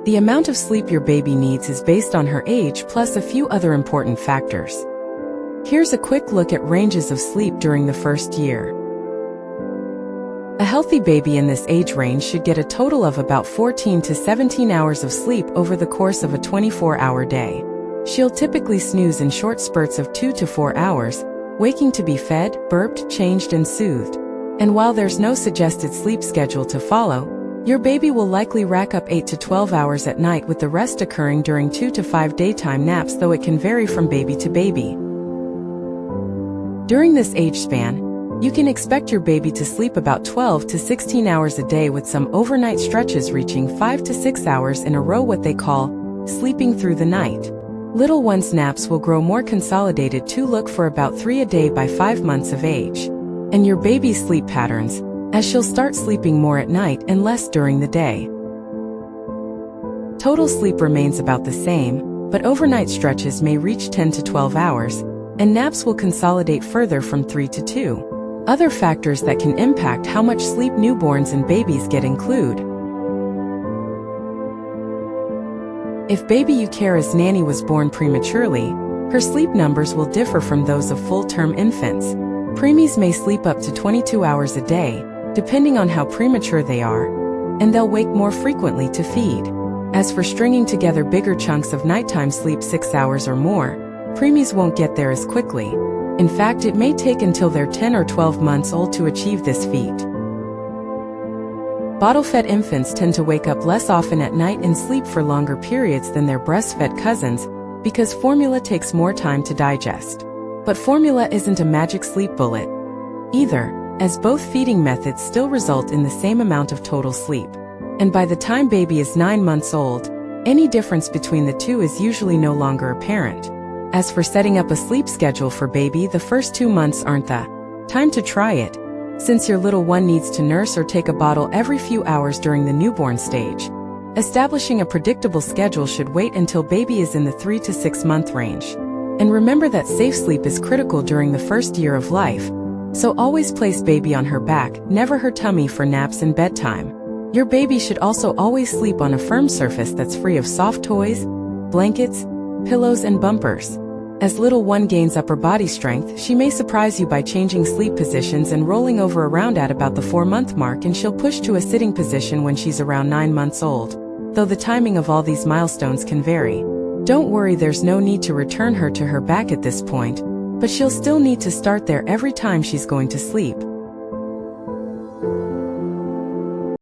The amount of sleep your baby needs is based on her age plus a few other important factors. Here's a quick look at ranges of sleep during the first year. A healthy baby in this age range should get a total of about 14 to 17 hours of sleep over the course of a 24-hour day. She'll typically snooze in short spurts of 2 to 4 hours, waking to be fed, burped, changed, and soothed. And while there's no suggested sleep schedule to follow, your baby will likely rack up 8 to 12 hours at night, with the rest occurring during 2 to 5 daytime naps, though it can vary from baby to baby. During this age span, you can expect your baby to sleep about 12 to 16 hours a day, with some overnight stretches reaching 5 to 6 hours in a row, what they call sleeping through the night. Little ones' naps will grow more consolidated to look for about 3 a day by 5 months of age. And your baby's sleep patterns, as she'll start sleeping more at night and less during the day. Total sleep remains about the same, but overnight stretches may reach 10 to 12 hours, and naps will consolidate further from 3 to 2. Other factors that can impact how much sleep newborns and babies get include: if baby you care as nanny was born prematurely, her sleep numbers will differ from those of full-term infants. Preemies may sleep up to 22 hours a day, depending on how premature they are, and they'll wake more frequently to feed. As for stringing together bigger chunks of nighttime sleep 6 hours or more, preemies won't get there as quickly. In fact, it may take until they're 10 or 12 months old to achieve this feat. Bottle-fed infants tend to wake up less often at night and sleep for longer periods than their breastfed cousins, because formula takes more time to digest. But formula isn't a magic sleep bullet either, as both feeding methods still result in the same amount of total sleep. And by the time baby is 9 months old, any difference between the two is usually no longer apparent. As for setting up a sleep schedule for baby, the first 2 months aren't the time to try it, since your little one needs to nurse or take a bottle every few hours during the newborn stage. Establishing a predictable schedule should wait until baby is in the 3 to 6 month range. And remember that safe sleep is critical during the first year of life, so always place baby on her back, never her tummy, for naps and bedtime. Your baby should also always sleep on a firm surface that's free of soft toys, blankets, pillows, and bumpers. As little one gains upper body strength, she may surprise you by changing sleep positions and rolling over around at about the 4-month mark, and she'll push to a sitting position when she's around 9 months old, though the timing of all these milestones can vary. Don't worry, there's no need to return her to her back at this point, but she'll still need to start there every time she's going to sleep.